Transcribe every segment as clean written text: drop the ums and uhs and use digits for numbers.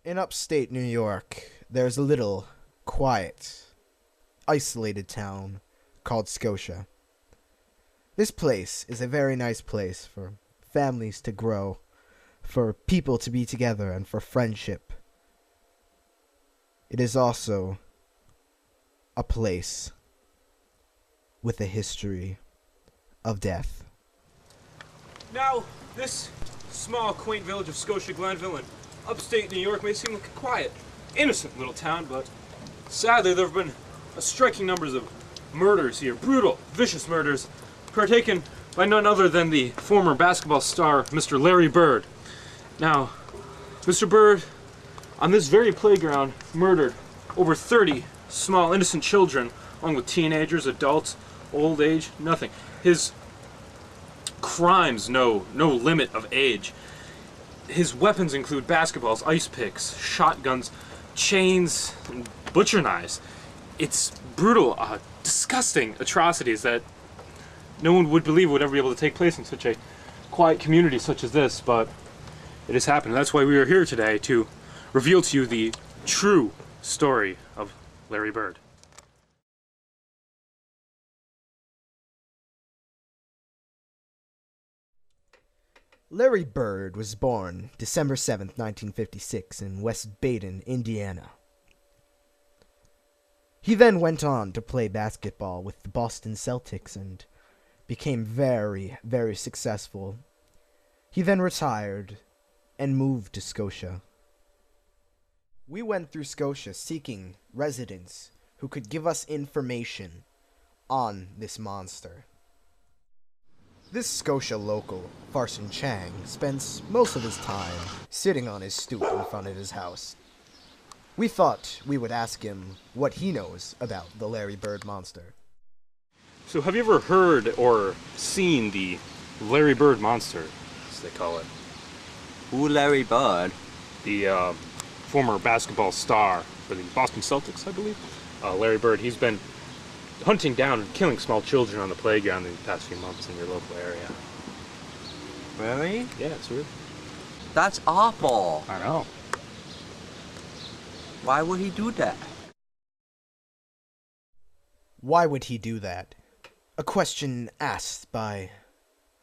In upstate New York, there's a little, quiet, isolated town called Scotia. This place is a very nice place for families to grow, for people to be together, and for friendship. It is also a place with a history of death. Now, this small, quaint village of Scotia Glenville in upstate New York may seem like a quiet, innocent little town, but sadly there have been striking numbers of murders here. Brutal, vicious murders partaken by none other than the former basketball star, Mr. Larri Byrd. Now, Mr. Byrd, on this very playground, murdered over 30 small, innocent children, along with teenagers, adults, old age, nothing. His crimes know no limit of age. His weapons include basketballs, ice picks, shotguns, chains, and butcher knives. It's brutal, disgusting atrocities that no one would believe would ever be able to take place in such a quiet community such as this, but it has happened. That's why we are here today, to reveal to you the true story of Larri Byrd. Larri Byrd was born December 7th, 1956 in West Baden, Indiana. He then went on to play basketball with the Boston Celtics and became very, very successful. He then retired and moved to Scotia. We went through Scotia seeking residents who could give us information on this monster. This Scotia local, Farson Chang, spends most of his time sitting on his stoop in front of his house. We thought we would ask him what he knows about the Larri Byrd monster. So have you ever heard or seen the Larri Byrd monster, as they call it? Who Larri Byrd? The former basketball star for the Boston Celtics, I believe. Larri Byrd, he's been hunting down and killing small children on the playground in the past few months in your local area. Really? Yeah, it's real. That's awful. I know. Why would he do that? Why would he do that? A question asked by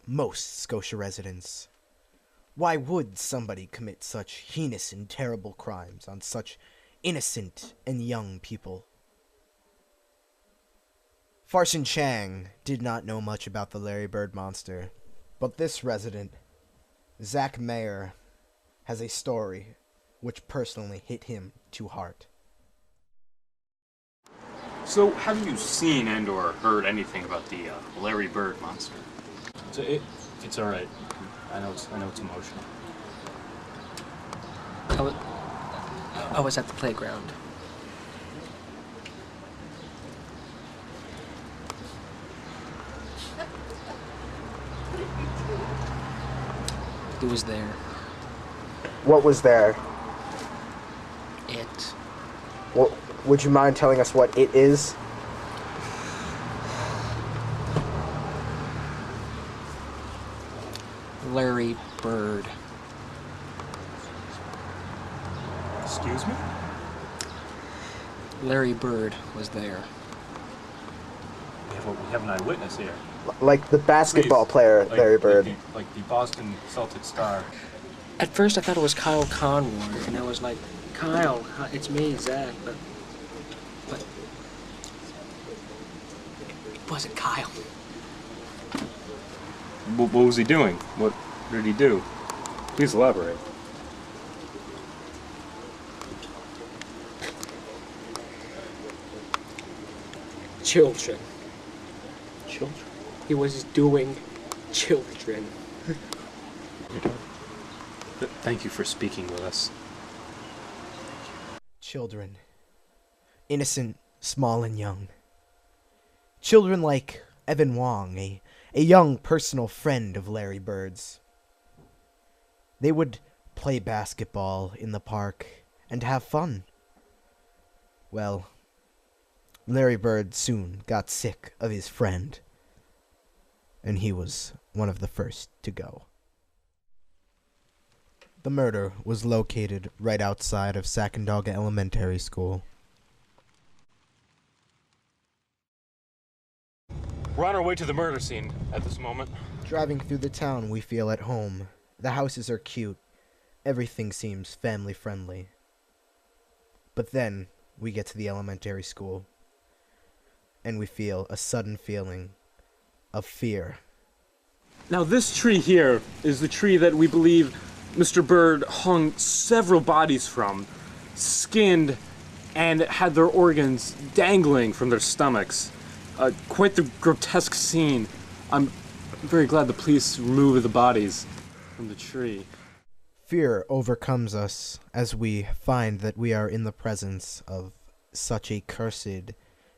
most Scotia residents. Why would somebody commit such heinous and terrible crimes on such innocent and young people? Farson Chang did not know much about the Larri Byrd monster, but this resident, Zach Mayer, has a story which personally hit him to heart. So, have you seen and or heard anything about the Larri Byrd monster? It's all right. I know it's emotional. I was at the playground. It was there. What was there? It. Well, would you mind telling us what it is? Larri Byrd. Excuse me? Larri Byrd was there. We have an eyewitness here. Like the basketball player, Larri Byrd. Like the Boston Celtics star. At first I thought it was Kyle Conroy, and I was like, Kyle, it's me, Zach, but it wasn't Kyle. What was he doing? What did he do? Please elaborate. Children. Children. He was doing children. Thank you for speaking with us. Children. Innocent, small, and young. Children like Evan Wong, a young personal friend of Larri Byrd's. They would play basketball in the park and have fun. Well, Larri Byrd soon got sick of his friend, and he was one of the first to go. The murder was located right outside of Sacandaga Elementary School. We're on our way to the murder scene at this moment. Driving through the town, we feel at home. The houses are cute. Everything seems family-friendly. But then, we get to the elementary school, and we feel a sudden feeling of fear. Now this tree here is the tree that we believe Mr. Byrd hung several bodies from, skinned, and had their organs dangling from their stomachs. Quite the grotesque scene. I'm very glad the police removed the bodies from the tree. Fear overcomes us as we find that we are in the presence of such a cursed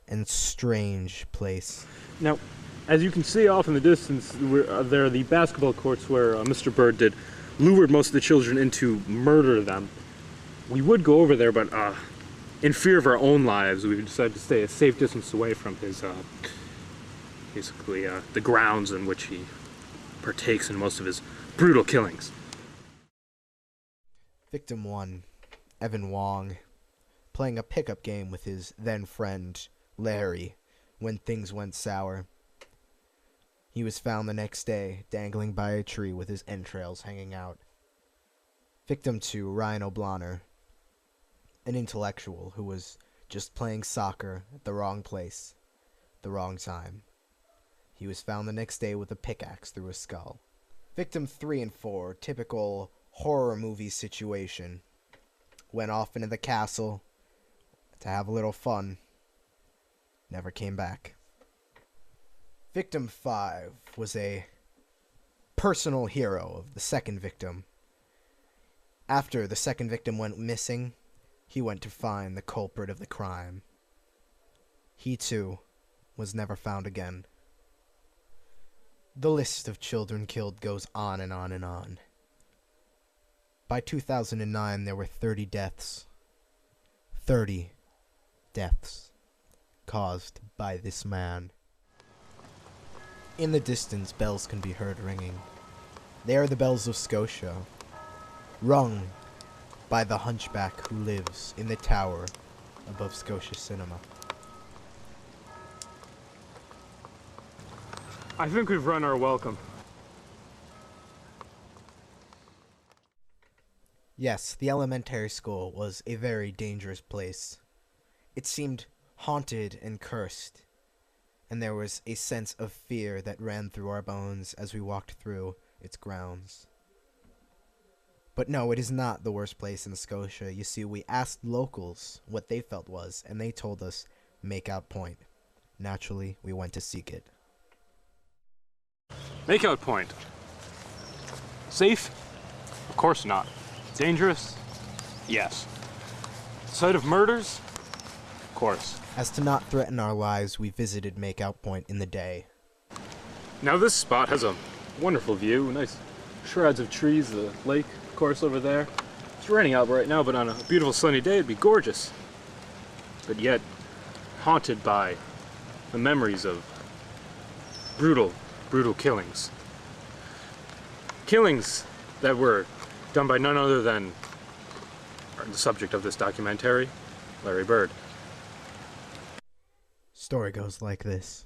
and strange place. Now, as you can see off in the distance, there are the basketball courts where Mr. Byrd lured most of the children in to murder them. We would go over there, but in fear of our own lives, we decided to stay a safe distance away from his, the grounds in which he partakes in most of his brutal killings. Victim 1, Evan Wong, playing a pickup game with his then-friend, Larry, when things went sour. He was found the next day, dangling by a tree with his entrails hanging out. Victim 2, Ryan O'Bloner, an intellectual who was just playing soccer at the wrong place, the wrong time. He was found the next day with a pickaxe through his skull. Victim 3 and 4, typical horror movie situation. Went off into the castle to have a little fun. Never came back. Victim 5 was a personal hero of the second victim. After the second victim went missing, he went to find the culprit of the crime. He too was never found again. The list of children killed goes on and on and on. By 2009, there were 30 deaths. 30 deaths caused by this man. In the distance, bells can be heard ringing. They are the bells of Scotia, rung by the hunchback who lives in the tower above Scotia Cinema. I think we've run our welcome. Yes, the elementary school was a very dangerous place. It seemed haunted and cursed, and there was a sense of fear that ran through our bones as we walked through its grounds. But no, it is not the worst place in Scotia. You see, we asked locals what they felt was, and they told us Makeout Point. Naturally, we went to seek it. Makeout Point. Safe? Of course not. Dangerous? Yes. Site of murders? Of course. As to not threaten our lives, we visited Makeout Point in the day. Now this spot has a wonderful view, nice shrubs of trees, the lake, of course, over there. It's raining out right now, but on a beautiful sunny day it'd be gorgeous. But yet, haunted by the memories of brutal killings. Killings that were done by none other than the subject of this documentary, Larri Byrd. Story goes like this.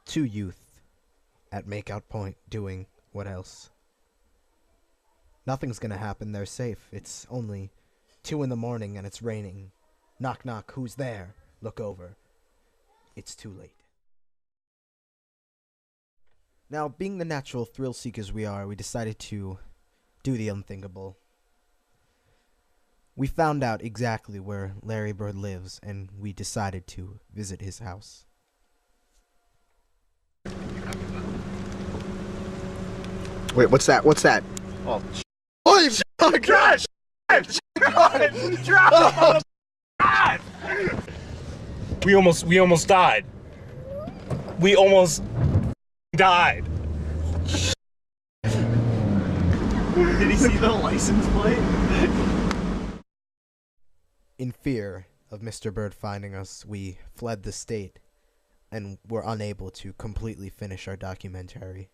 2 youth at Makeout Point doing what else? Nothing's gonna happen, they're safe. It's only 2 in the morning and it's raining. Knock knock, who's there? Look over. It's too late. Now, being the natural thrill seekers we are, we decided to do the unthinkable. We found out exactly where Larri Byrd lives, and we decided to visit his house. Wait, what's that? What's that? Oh, Holy oh gosh! We almost died. We almost died. Did he see the license plate? In fear of Mr. Byrd finding us, we fled the state and were unable to completely finish our documentary.